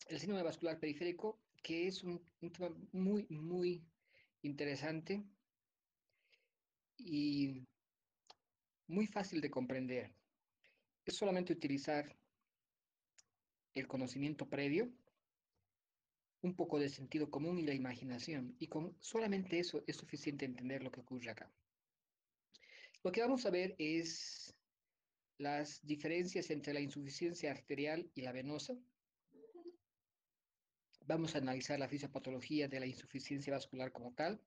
el síndrome vascular periférico, que es un tema muy interesante y muy fácil de comprender. Es solamente utilizar el conocimiento previo, un poco de sentido común y la imaginación, y con solamente eso es suficiente entender lo que ocurre acá. Lo que vamos a ver es las diferencias entre la insuficiencia arterial y la venosa. Vamos a analizar la fisiopatología de la insuficiencia vascular como tal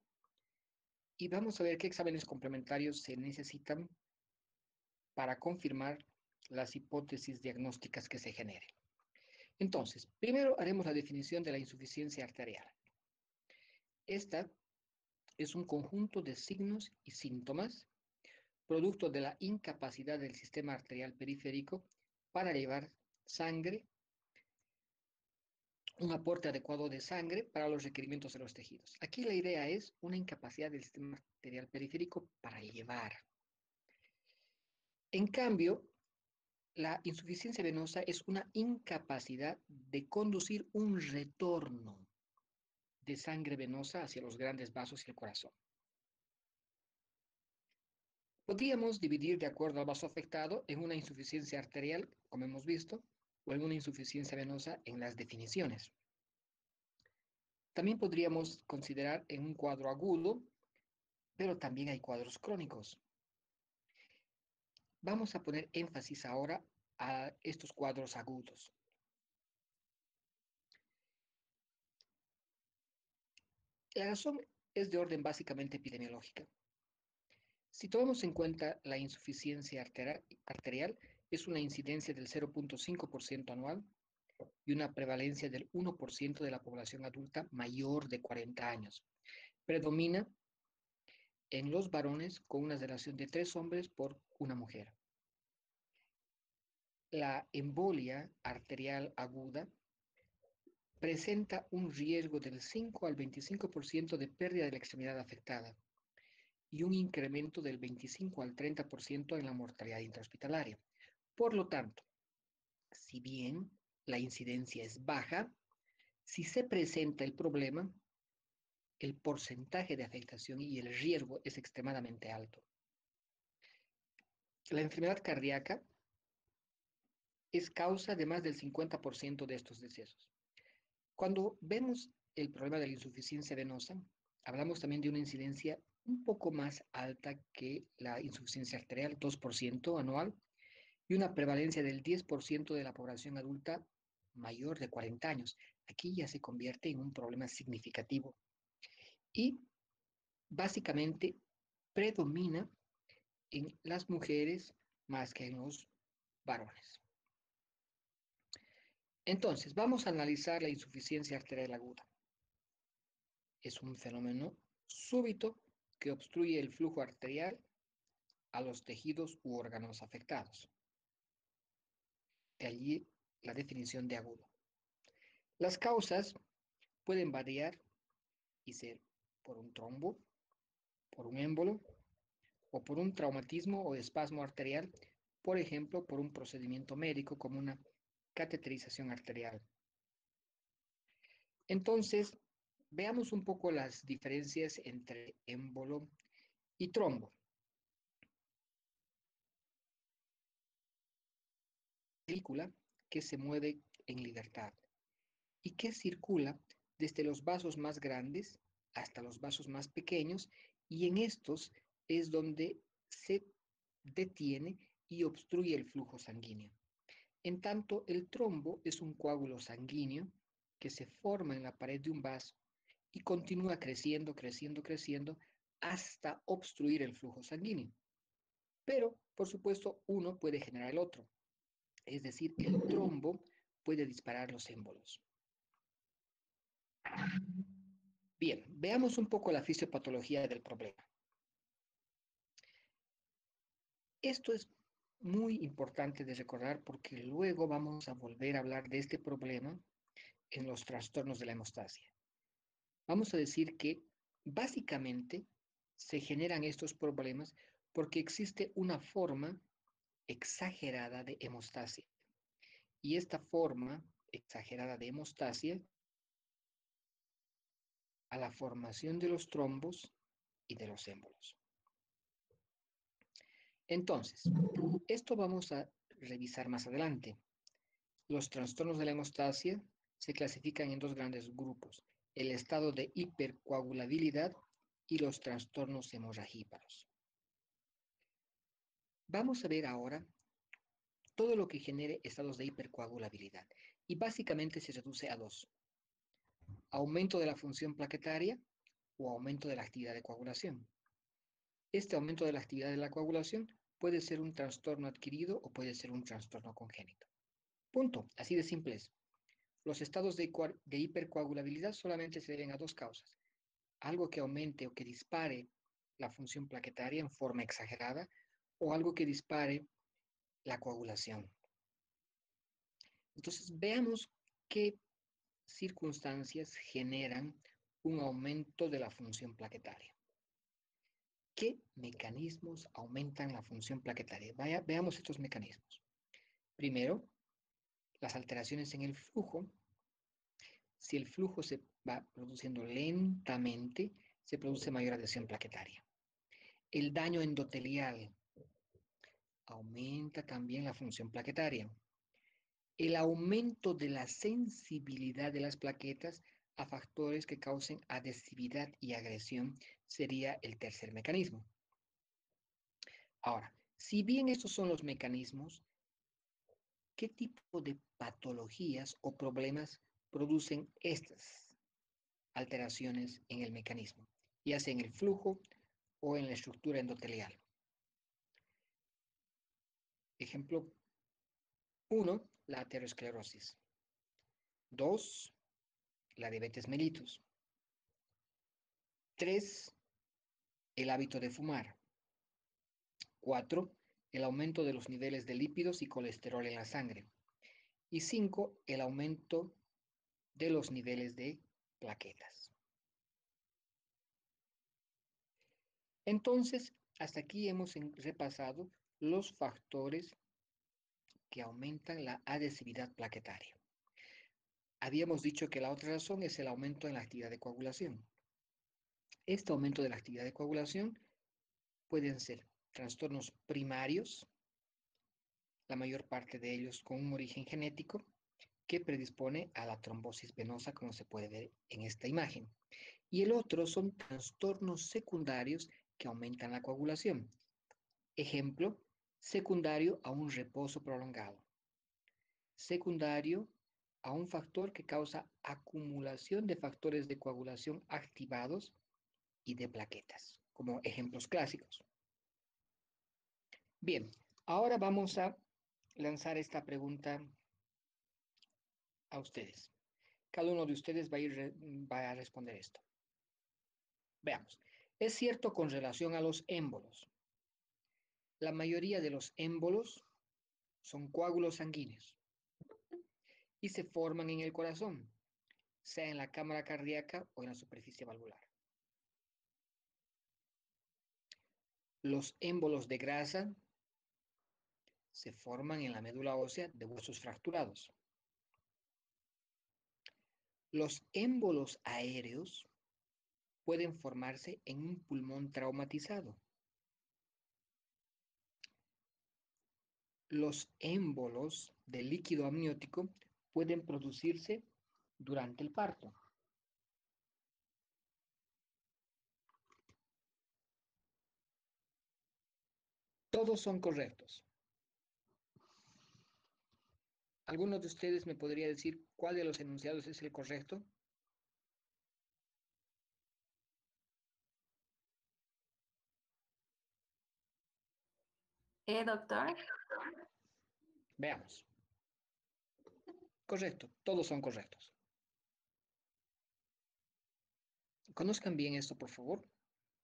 y vamos a ver qué exámenes complementarios se necesitan para confirmar las hipótesis diagnósticas que se generen. Entonces, primero haremos la definición de la insuficiencia arterial. Esta es un conjunto de signos y síntomas producto de la incapacidad del sistema arterial periférico para llevar sangre, un aporte adecuado de sangre para los requerimientos de los tejidos. Aquí la idea es una incapacidad del sistema arterial periférico para llevar. En cambio, la insuficiencia venosa es una incapacidad de conducir un retorno de sangre venosa hacia los grandes vasos y el corazón. Podríamos dividir de acuerdo al vaso afectado en una insuficiencia arterial, como hemos visto, o en una insuficiencia venosa en las definiciones. También podríamos considerar en un cuadro agudo, pero también hay cuadros crónicos. Vamos a poner énfasis ahora a estos cuadros agudos. La razón es de orden básicamente epidemiológica. Si tomamos en cuenta la insuficiencia arterial, es una incidencia del 0,5% anual y una prevalencia del 1% de la población adulta mayor de 40 años. Predomina en los varones con una relación de 3 hombres por una mujer. La embolia arterial aguda presenta un riesgo del 5 al 25% de pérdida de la extremidad afectada y un incremento del 25 al 30% en la mortalidad intrahospitalaria. Por lo tanto, si bien la incidencia es baja, si se presenta el problema, el porcentaje de afectación y el riesgo es extremadamente alto. La enfermedad cardíaca es causa de más del 50% de estos decesos. Cuando vemos el problema de la insuficiencia venosa, hablamos también de una incidencia un poco más alta que la insuficiencia arterial, 2% anual, y una prevalencia del 10% de la población adulta mayor de 40 años. Aquí ya se convierte en un problema significativo y básicamente predomina en las mujeres más que en los varones. Entonces, vamos a analizar la insuficiencia arterial aguda. Es un fenómeno súbito que obstruye el flujo arterial a los tejidos u órganos afectados. De allí la definición de agudo. Las causas pueden variar y ser por un trombo, por un émbolo o por un traumatismo o espasmo arterial, por ejemplo, por un procedimiento médico como una cateterización arterial. Entonces, veamos un poco las diferencias entre émbolo y trombo. Película que se mueve en libertad y que circula desde los vasos más grandes hasta los vasos más pequeños, y en estos es donde se detiene y obstruye el flujo sanguíneo. En tanto, el trombo es un coágulo sanguíneo que se forma en la pared de un vaso y continúa creciendo hasta obstruir el flujo sanguíneo. Pero, por supuesto, uno puede generar el otro. Es decir, el trombo puede disparar los émbolos. Bien, veamos un poco la fisiopatología del problema. Esto es muy importante de recordar porque luego vamos a volver a hablar de este problema en los trastornos de la hemostasia. Vamos a decir que básicamente se generan estos problemas porque existe una forma exagerada de hemostasia. Y esta forma exagerada de hemostasia a la formación de los trombos y de los émbolos. Entonces, esto vamos a revisar más adelante. Los trastornos de la hemostasia se clasifican en dos grandes grupos, el estado de hipercoagulabilidad y los trastornos hemorragíparos. Vamos a ver ahora todo lo que genere estados de hipercoagulabilidad y básicamente se reduce a dos: aumento de la función plaquetaria o aumento de la actividad de coagulación. Este aumento de la actividad de la coagulación puede ser un trastorno adquirido o puede ser un trastorno congénito. Punto. Así de simple es. Los estados de hipercoagulabilidad solamente se deben a dos causas: algo que aumente o que dispare la función plaquetaria en forma exagerada o algo que dispare la coagulación. Entonces, veamos qué circunstancias generan un aumento de la función plaquetaria. ¿Qué mecanismos aumentan la función plaquetaria? Veamos estos mecanismos. Primero, las alteraciones en el flujo. Si el flujo se va produciendo lentamente, se produce mayor adhesión plaquetaria. El daño endotelial aumenta también la función plaquetaria. El aumento de la sensibilidad de las plaquetas a factores que causen adhesividad y agresión sería el tercer mecanismo. Ahora, si bien estos son los mecanismos, ¿qué tipo de patologías o problemas producen estas alteraciones en el mecanismo, ya sea en el flujo o en la estructura endotelial? Ejemplo 1, la aterosclerosis. 2, la diabetes mellitus. 3, el hábito de fumar. 4, el aumento de los niveles de lípidos y colesterol en la sangre. Y 5, el aumento de los niveles de plaquetas. Entonces, hasta aquí hemos repasado los factores que aumentan la adhesividad plaquetaria. Habíamos dicho que la otra razón es el aumento en la actividad de coagulación. Este aumento de la actividad de coagulación pueden ser trastornos primarios, la mayor parte de ellos con un origen genético, que predispone a la trombosis venosa, como se puede ver en esta imagen. Y el otro son trastornos secundarios que aumentan la coagulación. Ejemplo, secundario a un reposo prolongado. Secundario a un factor que causa acumulación de factores de coagulación activados y de plaquetas, como ejemplos clásicos. Bien, ahora vamos a lanzar esta pregunta a ustedes. Cada uno de ustedes va a responder esto. Veamos. Es cierto con relación a los émbolos. La mayoría de los émbolos son coágulos sanguíneos y se forman en el corazón, sea en la cámara cardíaca o en la superficie valvular. Los émbolos de grasa se forman en la médula ósea de huesos fracturados. Los émbolos aéreos pueden formarse en un pulmón traumatizado. Los émbolos de líquido amniótico pueden producirse durante el parto. Todos son correctos. ¿Alguno de ustedes me podría decir cuál de los enunciados es el correcto? Doctor. Veamos. Correcto, todos son correctos. Conozcan bien esto, por favor,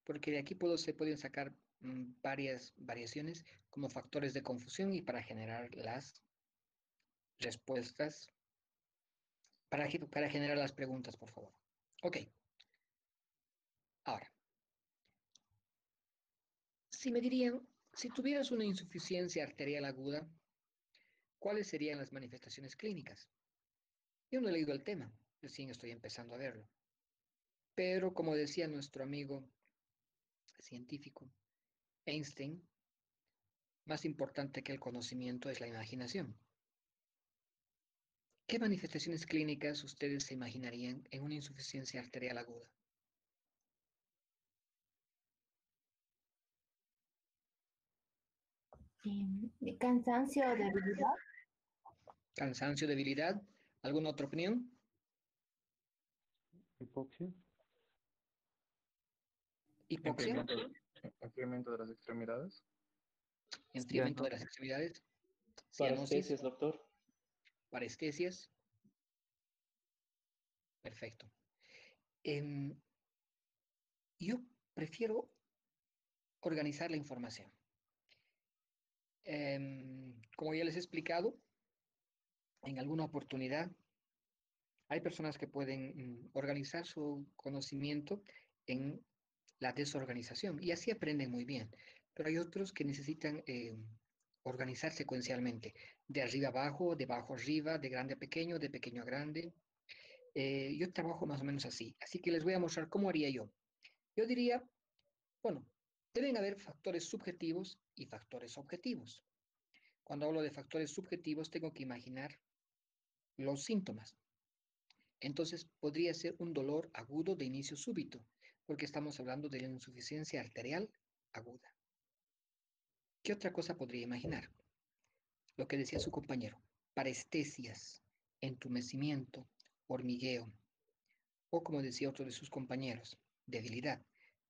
porque de aquí se pueden sacar varias variaciones como factores de confusión y para generar las respuestas, para generar las preguntas, por favor. Ok, ahora, si me dirían, si tuvieras una insuficiencia arterial aguda, ¿cuáles serían las manifestaciones clínicas? Yo no he leído el tema, recién estoy empezando a verlo. Pero como decía nuestro amigo científico Einstein, más importante que el conocimiento es la imaginación. ¿Qué manifestaciones clínicas ustedes se imaginarían en una insuficiencia arterial aguda? Cansancio, debilidad. ¿Cansancio, debilidad? ¿Alguna otra opinión? Hipoxia, ¿Hipoxia? enfriamiento, enfriamiento de las extremidades. ¿Enfriamiento de las Cianosis. extremidades? ¿Cianosis? Parestesias, doctor. ¿Parestesias? Perfecto. Em, yo prefiero organizar la información. Como ya les he explicado, en alguna oportunidad hay personas que pueden organizar su conocimiento en la desorganización y así aprenden muy bien, pero hay otros que necesitan organizar secuencialmente, de arriba a abajo, de abajo arriba, de grande a pequeño, de pequeño a grande. Yo trabajo más o menos así, así que les voy a mostrar cómo haría yo. Yo diría, bueno, deben haber factores subjetivos y factores objetivos. Cuando hablo de factores subjetivos, tengo que imaginar los síntomas. Entonces podría ser un dolor agudo de inicio súbito, porque estamos hablando de la insuficiencia arterial aguda. ¿Qué otra cosa podría imaginar? Lo que decía su compañero, parestesias, entumecimiento, hormigueo, o como decía otro de sus compañeros, debilidad,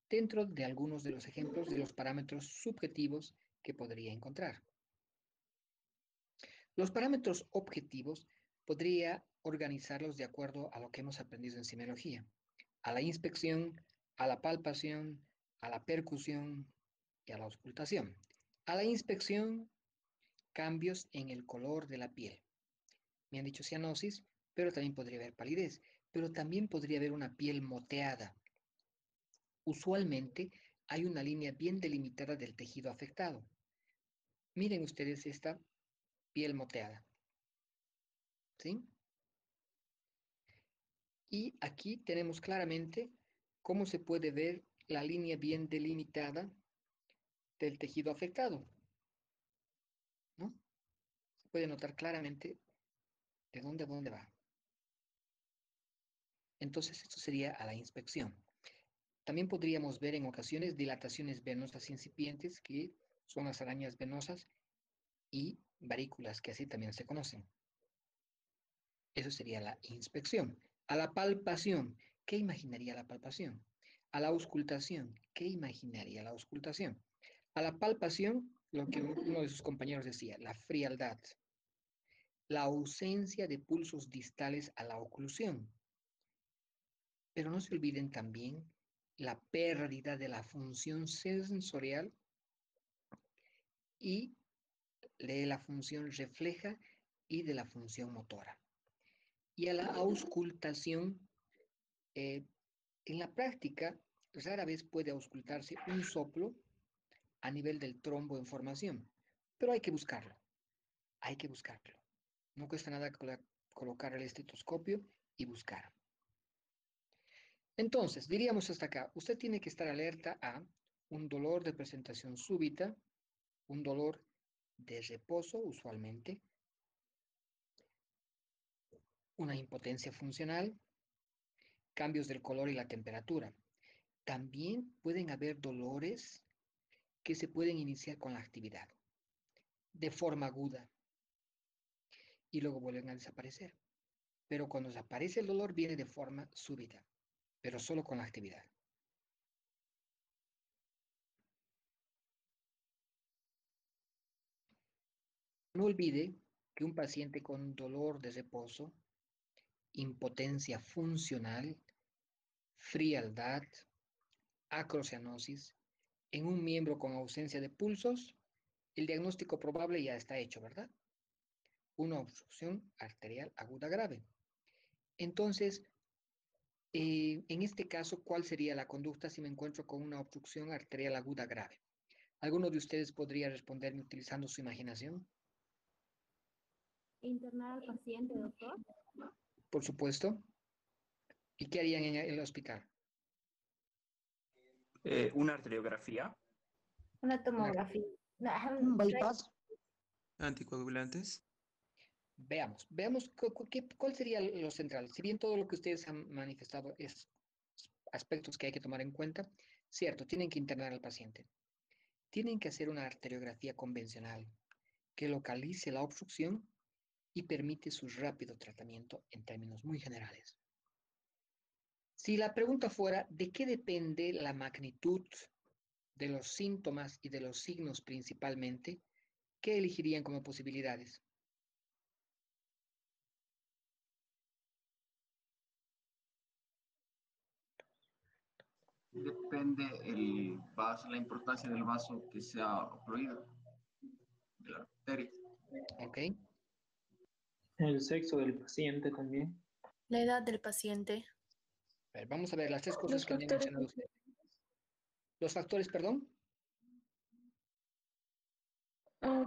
dentro de algunos de los ejemplos de los parámetros subjetivos que podría encontrar. Los parámetros objetivos podría organizarlos de acuerdo a lo que hemos aprendido en semiología, a la inspección, a la palpación, a la percusión y a la auscultación. A la inspección, cambios en el color de la piel. Me han dicho cianosis, pero también podría haber palidez, pero también podría haber una piel moteada. Usualmente hay una línea bien delimitada del tejido afectado. Miren ustedes esta piel moteada, ¿sí? Y aquí tenemos claramente cómo se puede ver la línea bien delimitada del tejido afectado, ¿no? Se puede notar claramente de dónde a dónde va. Entonces, esto sería a la inspección. También podríamos ver en ocasiones dilataciones venosas incipientes, que son las arañas venosas, y varículas, que así también se conocen. Eso sería la inspección. A la palpación, ¿qué imaginaría la palpación? A la auscultación, ¿qué imaginaría la auscultación? A la palpación, lo que uno de sus compañeros decía, la frialdad, la ausencia de pulsos distales a la oclusión. Pero no se olviden también la pérdida de la función sensorial y de la función refleja y de la función motora. Y a la auscultación, eh, en la práctica, rara vez puede auscultarse un soplo a nivel del trombo en formación, pero hay que buscarlo. No cuesta nada colocar el estetoscopio y buscar. Entonces, diríamos hasta acá, usted tiene que estar alerta a un dolor de presentación súbita, un dolor de reposo usualmente, una impotencia funcional, cambios del color y la temperatura. También pueden haber dolores que se pueden iniciar con la actividad de forma aguda y luego vuelven a desaparecer. Pero cuando desaparece el dolor viene de forma súbita, pero solo con la actividad. No olvide que un paciente con dolor de reposo, impotencia funcional, frialdad, acrocianosis, en un miembro con ausencia de pulsos, el diagnóstico probable ya está hecho, ¿verdad? Una obstrucción arterial aguda grave. Entonces, en este caso, ¿cuál sería la conducta si me encuentro con una obstrucción arterial aguda grave? ¿Alguno de ustedes podría responderme utilizando su imaginación? Internar al paciente, doctor. por supuesto. ¿Y qué harían en el hospital? Una arteriografía. Una Una- tomografía. No, Un bypass. Anticoagulantes. veamos cuál sería lo central. Si bien todo lo que ustedes han manifestado es aspectos que hay que tomar en cuenta, cierto, tienen que internar al paciente. Tienen que hacer una arteriografía convencional que localice la obstrucción y permite su rápido tratamiento en términos muy generales. Si la pregunta fuera, ¿de qué depende la magnitud de los síntomas y de los signos principalmente? ¿Qué elegirían como posibilidades? Depende el vaso, la importancia del vaso que sea ocluido, de la arteria. ¿Ok? El sexo del paciente también. La edad del paciente. A ver, vamos a ver las tres cosas Los que había factores. mencionado usted. Los factores, perdón.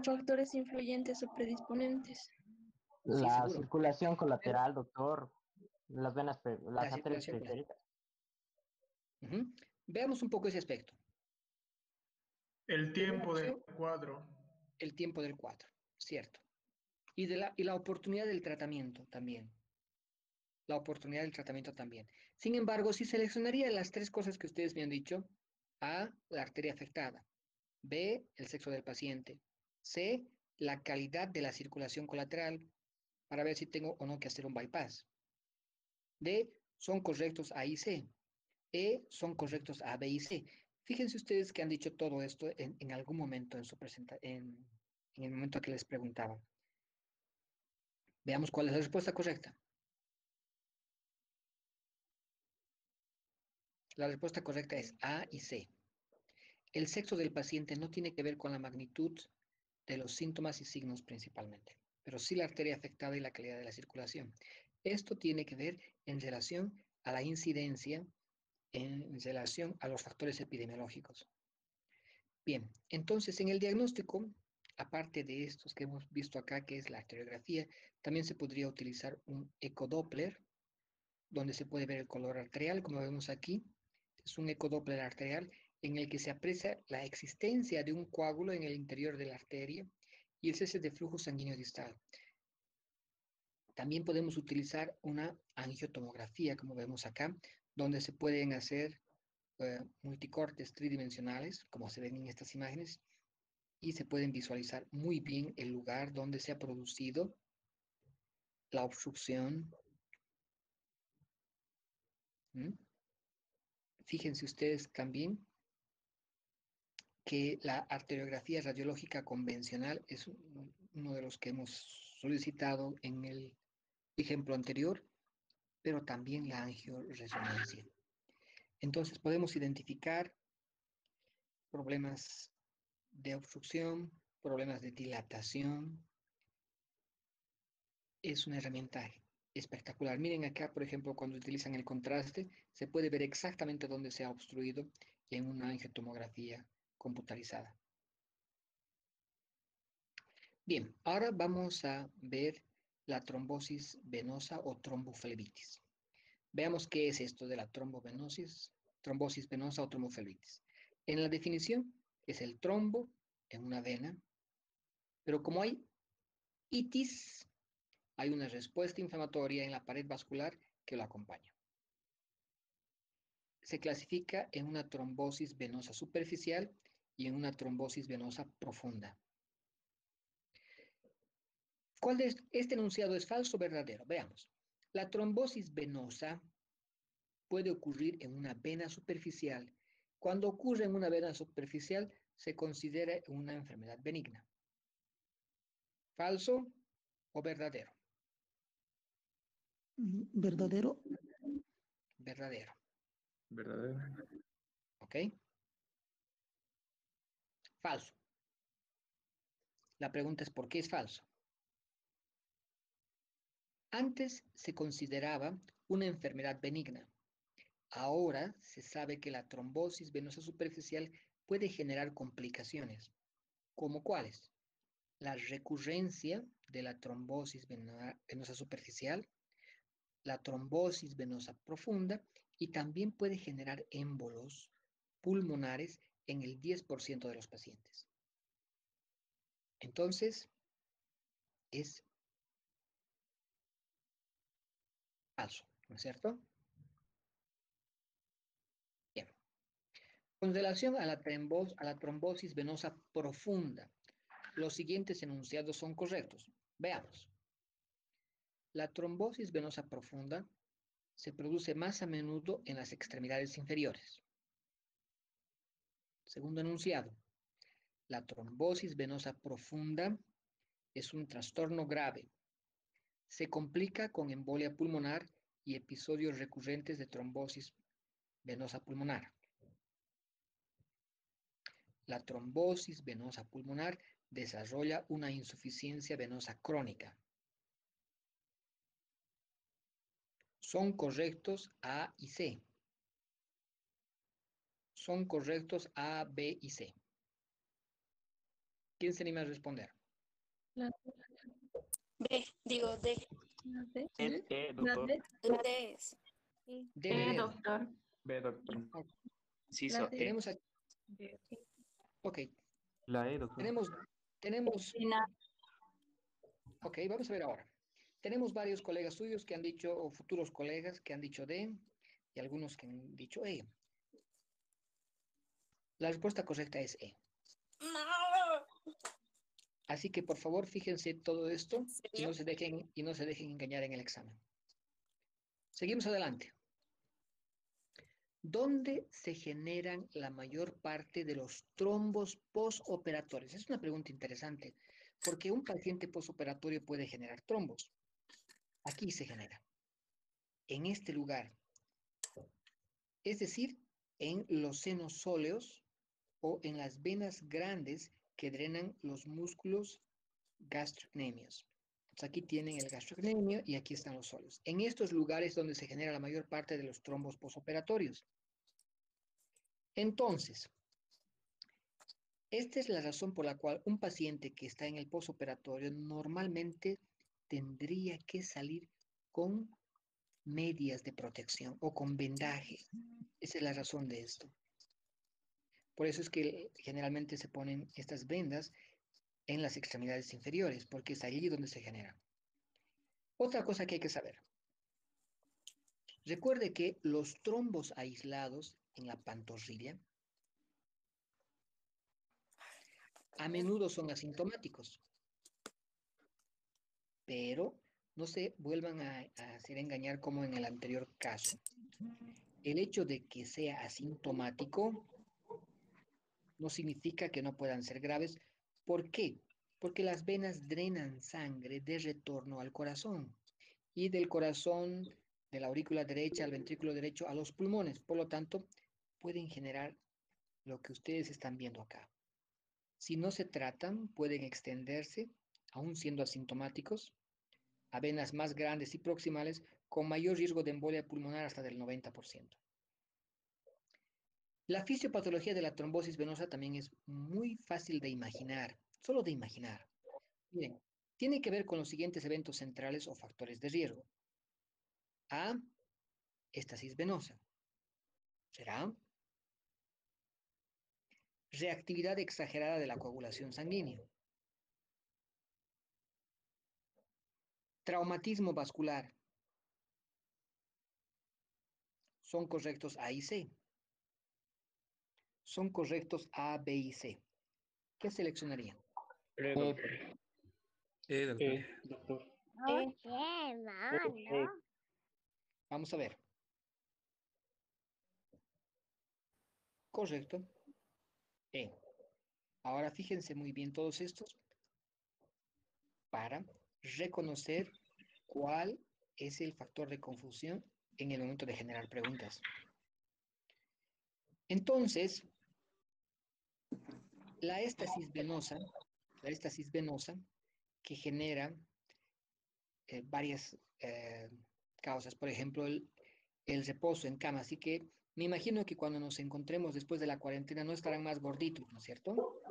Factores influyentes o predisponentes. Sí, La seguro. circulación colateral, doctor. Las venas, La las arterias circulación. periféricas. Ujú. Veamos un poco ese aspecto. El Primera tiempo del opción, cuadro. el tiempo del cuadro, cierto. Y la oportunidad del tratamiento también. La oportunidad del tratamiento también. Sin embargo, si seleccionaría las tres cosas que ustedes me han dicho: A, la arteria afectada; B, el sexo del paciente; C, la calidad de la circulación colateral, para ver si tengo o no que hacer un bypass; D, son correctos A y C; E, son correctos A, B y C. Fíjense ustedes que han dicho todo esto en algún momento en su en el momento que les preguntaba. Veamos cuál es la respuesta correcta. La respuesta correcta es A y C. El sexo del paciente no tiene que ver con la magnitud de los síntomas y signos principalmente, pero sí la arteria afectada y la calidad de la circulación. Esto tiene que ver en relación a la incidencia, en relación a los factores epidemiológicos. Bien, entonces en el diagnóstico, aparte de estos que hemos visto acá, que es la arteriografía, también se podría utilizar un ecodoppler, donde se puede ver el color arterial, como vemos aquí. Es un ecodoppler arterial en el que se aprecia la existencia de un coágulo en el interior de la arteria y el cese de flujo sanguíneo distal. También podemos utilizar una angiotomografía, como vemos acá, donde se pueden hacer multicortes tridimensionales, como se ven en estas imágenes, y se pueden visualizar muy bien el lugar donde se ha producido la obstrucción. ¿Mm? Fíjense ustedes también que la arteriografía radiológica convencional es uno de los que hemos solicitado en el ejemplo anterior, pero también la angioresonancia. Entonces podemos identificar problemas de obstrucción, problemas de dilatación. Es una herramienta espectacular. Miren acá, por ejemplo, cuando utilizan el contraste, se puede ver exactamente dónde se ha obstruido en una angiotomografía computarizada. Bien, ahora vamos a ver la trombosis venosa o tromboflebitis. Veamos qué es esto de la trombosis venosa o tromboflebitis. En la definición es el trombo en una vena, pero como hay itis, hay una respuesta inflamatoria en la pared vascular que lo acompaña. Se clasifica en una trombosis venosa superficial y en una trombosis venosa profunda. ¿Cuál de este enunciado es falso o verdadero? Veamos. La trombosis venosa puede ocurrir en una vena superficial. Cuando ocurre en una vena superficial, se considera una enfermedad benigna. ¿Falso o verdadero? Verdadero. Verdadero. ¿Verdadero? ¿Ok? Falso. La pregunta es ¿por qué es falso? Antes se consideraba una enfermedad benigna. Ahora se sabe que la trombosis venosa superficial puede generar complicaciones. ¿Cómo cuáles? La recurrencia de la trombosis venosa superficial, la trombosis venosa profunda y también puede generar émbolos pulmonares en el 10% de los pacientes. Entonces, es falso, ¿no es cierto? Bien. Con relación a la trombosis venosa profunda, los siguientes enunciados son correctos. Veamos. La trombosis venosa profunda se produce más a menudo en las extremidades inferiores. Segundo enunciado. La trombosis venosa profunda es un trastorno grave. Se complica con embolia pulmonar y episodios recurrentes de trombosis venosa pulmonar. La trombosis venosa pulmonar desarrolla una insuficiencia venosa crónica. Son correctos A y C. Son correctos A, B y C. ¿Quién se anima a responder? La B, digo D. la D. La doctor. D. La D es. D de dedo. doctor. B, doctor. Inciso La D. E. Tenemos aquí. Ok. La E, doctor. Tenemos. Ok, vamos a ver ahora. Tenemos varios colegas suyos que han dicho, o futuros colegas que han dicho D, y algunos que han dicho E. La respuesta correcta es E. No. Así que por favor fíjense todo esto ¿En y no serio? se dejen engañar en el examen. Seguimos adelante. ¿Dónde se generan la mayor parte de los trombos postoperatorios? Es una pregunta interesante, porque un paciente postoperatorio puede generar trombos. Aquí se genera, en este lugar, es decir, en los senos sóleos o en las venas grandes que drenan los músculos gastrocnemios. Entonces aquí tienen el gastrocnemio y aquí están los sóleos. En estos lugares donde se genera la mayor parte de los trombos postoperatorios. Entonces, esta es la razón por la cual un paciente que está en el postoperatorio normalmente tendría que salir con medias de protección o con vendaje. Esa es la razón de esto. Por eso es que generalmente se ponen estas vendas en las extremidades inferiores, porque es allí donde se genera. Otra cosa que hay que saber. Recuerde que los trombos aislados en la pantorrilla a menudo son asintomáticos, pero no se vuelvan a hacer engañar como en el anterior caso. El hecho de que sea asintomático no significa que no puedan ser graves. ¿Por qué? Porque las venas drenan sangre de retorno al corazón y del corazón, de la aurícula derecha al ventrículo derecho a los pulmones. Por lo tanto, pueden generar lo que ustedes están viendo acá. Si no se tratan, pueden extenderse, aún siendo asintomáticos, a venas más grandes y proximales con mayor riesgo de embolia pulmonar hasta del 90%. La fisiopatología de la trombosis venosa también es muy fácil de imaginar, solo de imaginar. Miren, tiene que ver con los siguientes eventos centrales o factores de riesgo. A, éstasis venosa. ¿Será? Reactividad exagerada de la coagulación sanguínea. Traumatismo vascular. Son correctos A y C. Son correctos A, B y C. ¿Qué seleccionarían? E, doctor. E, doctor. Doctor. Vamos a ver. Correcto. E. Ahora fíjense muy bien todos estos para reconocer cuál es el factor de confusión en el momento de generar preguntas. Entonces, la éstasis venosa que genera varias causas, por ejemplo, el reposo en cama. Así que me imagino que cuando nos encontremos después de la cuarentena no estarán más gorditos, ¿no es cierto?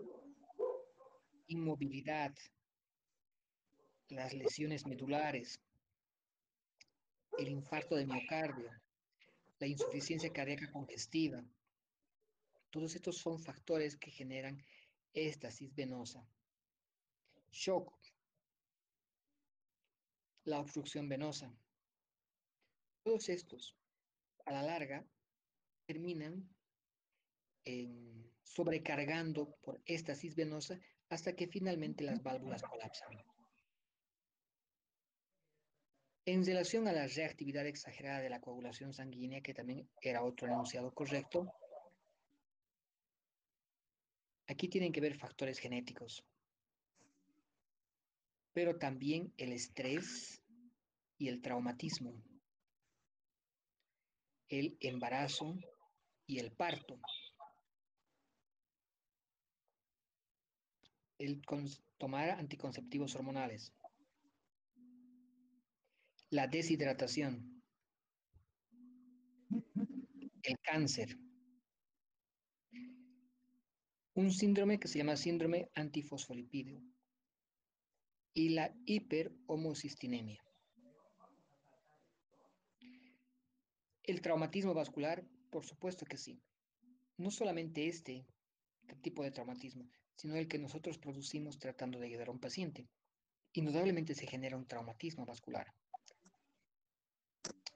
Inmovilidad, las lesiones medulares, el infarto de miocardio, la insuficiencia cardíaca congestiva. Todos estos son factores que generan éstasis venosa. Shock, la obstrucción venosa. Todos estos, a la larga, terminan sobrecargando por éstasis venosa hasta que finalmente las válvulas colapsan. En relación a la reactividad exagerada de la coagulación sanguínea, que también era otro enunciado correcto, aquí tienen que ver factores genéticos, pero también el estrés y el traumatismo, el embarazo y el parto, el tomar anticonceptivos hormonales, la deshidratación, el cáncer, un síndrome que se llama síndrome antifosfolipídeo y la hiperhomocistinemia. El traumatismo vascular, por supuesto que sí. No solamente este tipo de traumatismo, sino el que nosotros producimos tratando de ayudar a un paciente. Indudablemente se genera un traumatismo vascular.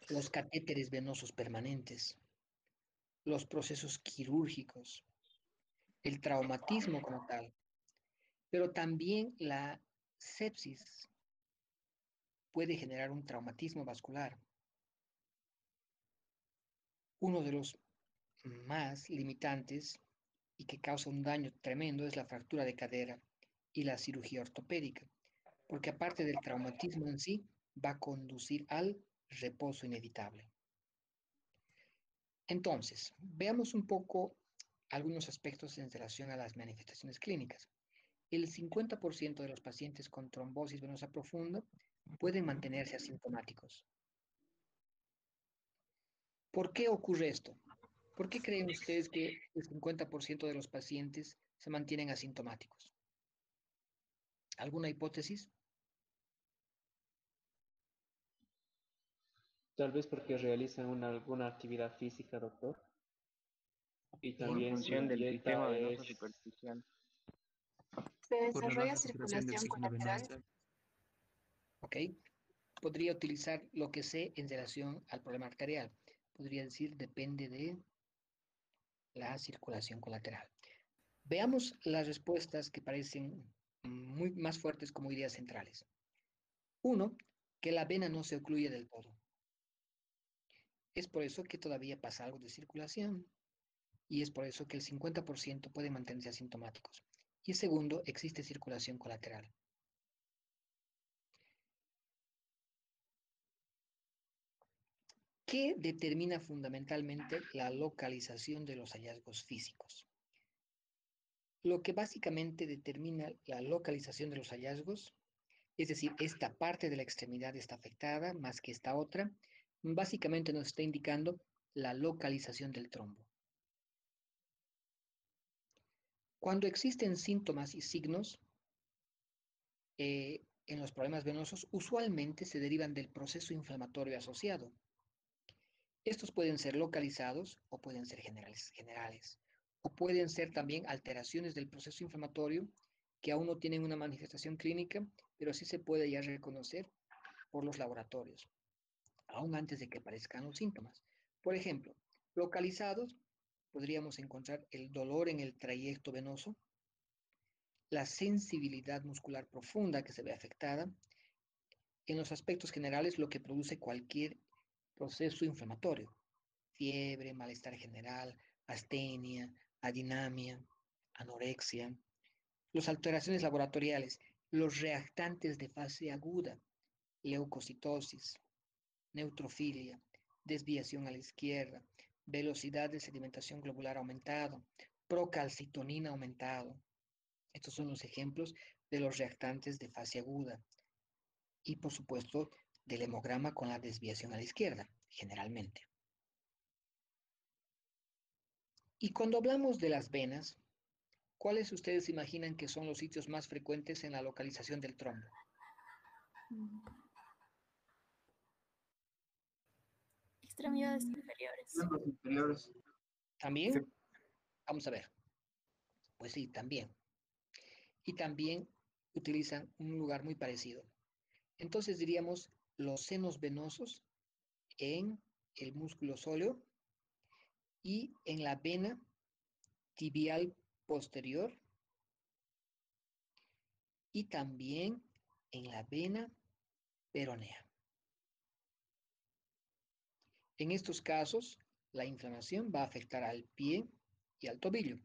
Los catéteres venosos permanentes, los procesos quirúrgicos, el traumatismo como tal, pero también la sepsis puede generar un traumatismo vascular. Uno de los más limitantes y que causa un daño tremendo es la fractura de cadera y la cirugía ortopédica, porque aparte del traumatismo en sí, va a conducir al reposo inevitable. Entonces, veamos un poco algunos aspectos en relación a las manifestaciones clínicas. El 50% de los pacientes con trombosis venosa profunda pueden mantenerse asintomáticos. ¿Por qué ocurre esto? ¿Por qué creen ustedes que el 50% de los pacientes se mantienen asintomáticos? ¿Alguna hipótesis? Tal vez porque realizan alguna actividad física, doctor. Y Por también su función del dieta sistema venoso es... superficial. Se Por la desarrolla baja saturación del circulación sistema colateral. venoso. ¿Ok? Podría utilizar lo que sé en relación al problema arterial. Podría decir, depende de la circulación colateral. Veamos las respuestas que parecen muy más fuertes como ideas centrales. Uno, que la vena no se ocluye del todo. Es por eso que todavía pasa algo de circulación y es por eso que el 50% puede mantenerse asintomáticos. Y segundo, existe circulación colateral. ¿Qué determina fundamentalmente la localización de los hallazgos físicos? Lo que básicamente determina la localización de los hallazgos, es decir, esta parte de la extremidad está afectada más que esta otra, básicamente nos está indicando la localización del trombo. Cuando existen síntomas y signos en los problemas venosos, usualmente se derivan del proceso inflamatorio asociado. Estos pueden ser localizados o pueden ser generales, o pueden ser también alteraciones del proceso inflamatorio que aún no tienen una manifestación clínica, pero sí se puede ya reconocer por los laboratorios, aún antes de que aparezcan los síntomas. Por ejemplo, localizados, podríamos encontrar el dolor en el trayecto venoso, la sensibilidad muscular profunda que se ve afectada, en los aspectos generales lo que produce cualquier proceso inflamatorio, fiebre, malestar general, astenia, adinamia, anorexia, las alteraciones laboratoriales, los reactantes de fase aguda, leucocitosis, neutrofilia, desviación a la izquierda, velocidad de sedimentación globular aumentado, procalcitonina aumentado. Estos son los ejemplos de los reactantes de fase aguda. Y por supuesto, del hemograma con la desviación a la izquierda, generalmente. Y cuando hablamos de las venas, ¿cuáles ustedes imaginan que son los sitios más frecuentes en la localización del trombo? Extremidades inferiores. Miembros inferiores. ¿También? Vamos a ver. Pues sí, también. Y también utilizan un lugar muy parecido. Entonces diríamos los senos venosos en el músculo sóleo y en la vena tibial posterior y también en la vena peronea. En estos casos, la inflamación va a afectar al pie y al tobillo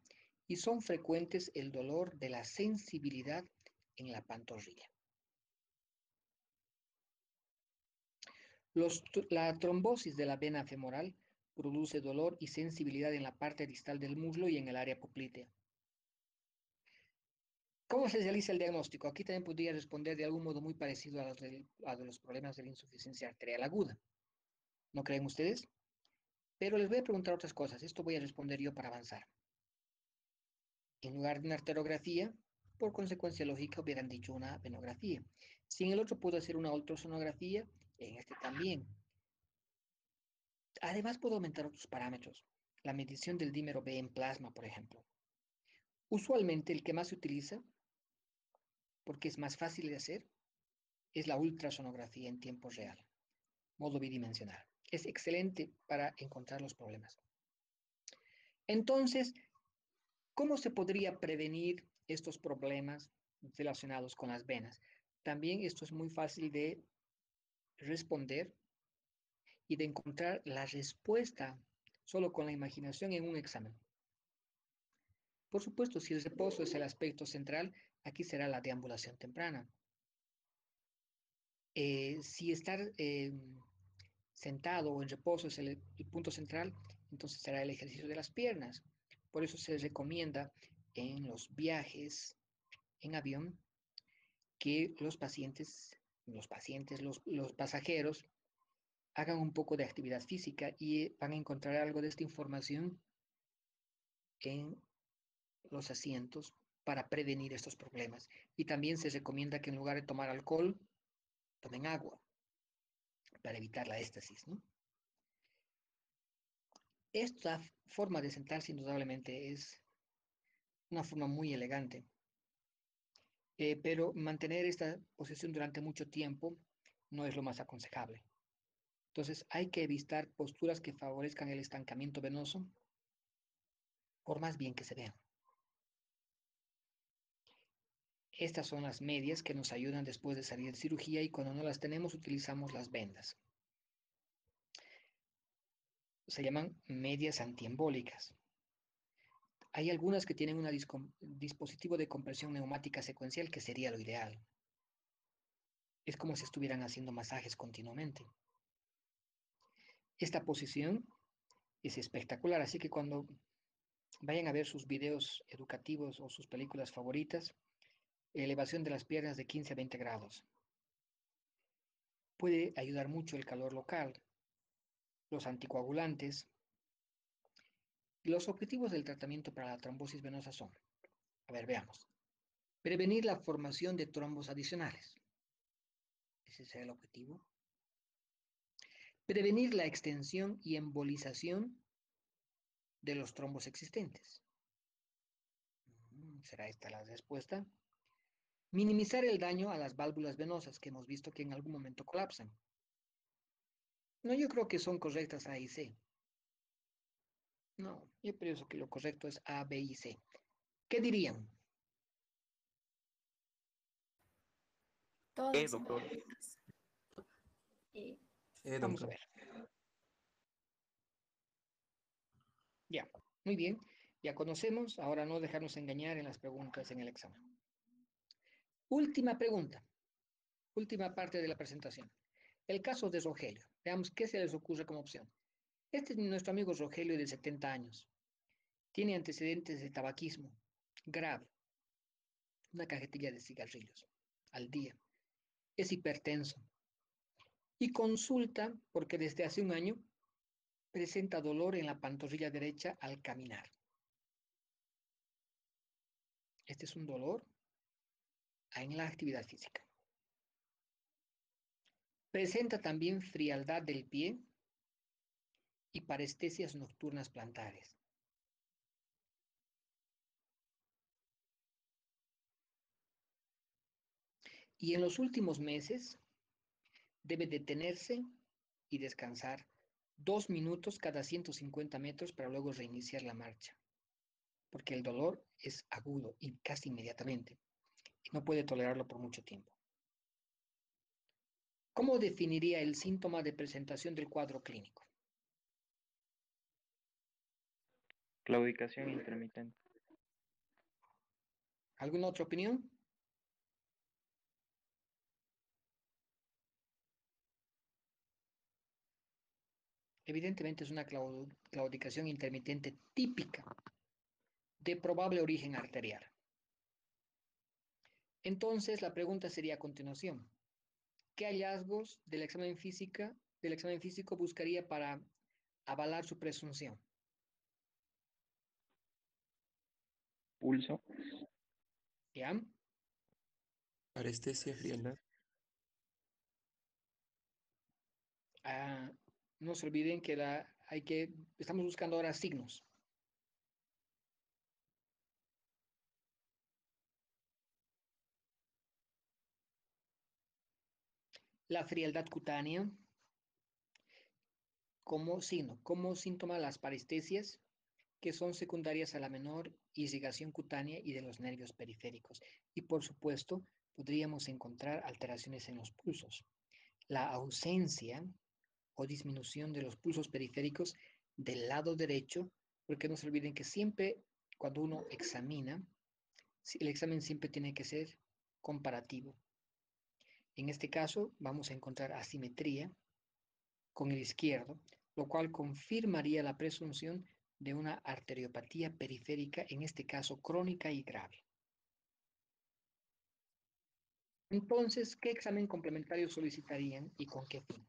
y son frecuentes el dolor de la sensibilidad en la pantorrilla. La trombosis de la vena femoral produce dolor y sensibilidad en la parte distal del muslo y en el área poplitea. ¿Cómo se realiza el diagnóstico? Aquí también podría responder de algún modo muy parecido a los problemas de la insuficiencia arterial aguda. ¿No creen ustedes? Pero les voy a preguntar otras cosas. Esto voy a responder yo para avanzar. En lugar de una arteriografía, por consecuencia lógica hubieran dicho una venografía. Si en el otro puedo hacer una ultrasonografía, en este también. Además puedo aumentar otros parámetros. La medición del dímero B en plasma, por ejemplo. Usualmente el que más se utiliza, porque es más fácil de hacer, es la ultrasonografía en tiempo real, modo bidimensional. Es excelente para encontrar los problemas. Entonces, ¿cómo se podría prevenir estos problemas relacionados con las venas? También esto es muy fácil de responder y de encontrar la respuesta solo con la imaginación en un examen. Por supuesto, si el reposo es el aspecto central, aquí será la deambulación temprana. Si estar sentado o en reposo es el punto central, entonces será el ejercicio de las piernas. Por eso se recomienda en los viajes en avión que los pasajeros hagan un poco de actividad física y van a encontrar algo de esta información en los asientos para prevenir estos problemas. Y también se recomienda que en lugar de tomar alcohol, tomen agua para evitar la éstasis, ¿no? Esta forma de sentarse indudablemente es una forma muy elegante, pero mantener esta posición durante mucho tiempo no es lo más aconsejable. Entonces hay que evitar posturas que favorezcan el estancamiento venoso, por más bien que se vean. Estas son las medias que nos ayudan después de salir de cirugía y cuando no las tenemos utilizamos las vendas. Se llaman medias antiembólicas. Hay algunas que tienen un dispositivo de compresión neumática secuencial que sería lo ideal. Es como si estuvieran haciendo masajes continuamente. Esta posición es espectacular, así que cuando vayan a ver sus videos educativos o sus películas favoritas, elevación de las piernas de 15 a 20 grados. Puede ayudar mucho el calor local, los anticoagulantes. Los objetivos del tratamiento para la trombosis venosa son, a ver, veamos, prevenir la formación de trombos adicionales. Ese es el objetivo. Prevenir la extensión y embolización de los trombos existentes. ¿Será esta la respuesta? Minimizar el daño a las válvulas venosas que hemos visto que en algún momento colapsan. No, yo creo que son correctas A y C. No, yo pienso que lo correcto es A, B y C. ¿Qué dirían? Todas son doctor. correctas. Vamos a doctor. ver. Ya, muy bien. Ya conocemos, ahora no dejarnos engañar en las preguntas en el examen. Última pregunta, última parte de la presentación. El caso de Rogelio. Veamos qué se les ocurre como opción. Este es nuestro amigo Rogelio de 70 años. Tiene antecedentes de tabaquismo grave, una cajetilla de cigarrillos al día. Es hipertenso y consulta porque desde hace un año presenta dolor en la pantorrilla derecha al caminar. Este es un dolor en la actividad física. Presenta también frialdad del pie y parestesias nocturnas plantares. Y en los últimos meses debe detenerse y descansar 2 minutos cada 150 metros para luego reiniciar la marcha, porque el dolor es agudo y casi inmediatamente, y no puede tolerarlo por mucho tiempo. ¿Cómo definiría el síntoma de presentación del cuadro clínico? Claudicación intermitente. ¿Alguna otra opinión? Evidentemente es una claudicación intermitente típica de probable origen arterial. Entonces, la pregunta sería a continuación: ¿qué hallazgos del examen físico buscaría para avalar su presunción? Pulso. ¿Ya? Parestesia, frialdad. No se olviden que estamos buscando ahora signos. La frialdad cutánea como signo, como síntoma las parestesias, que son secundarias a la menor irrigación cutánea y de los nervios periféricos. Y por supuesto, podríamos encontrar alteraciones en los pulsos. La ausencia o disminución de los pulsos periféricos del lado derecho, porque no se olviden que siempre cuando uno examina, el examen siempre tiene que ser comparativo. En este caso, vamos a encontrar asimetría con el izquierdo, lo cual confirmaría la presunción de una arteriopatía periférica, en este caso crónica y grave. Entonces, ¿qué examen complementario solicitarían y con qué fin?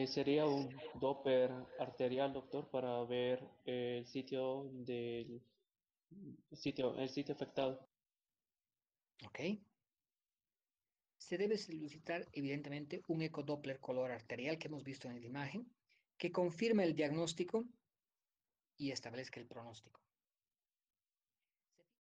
Sería un Doppler arterial, doctor, para ver el sitio el sitio afectado. ¿Ok? Se debe solicitar, evidentemente, un ecodoppler color arterial que hemos visto en la imagen, que confirme el diagnóstico y establezca el pronóstico.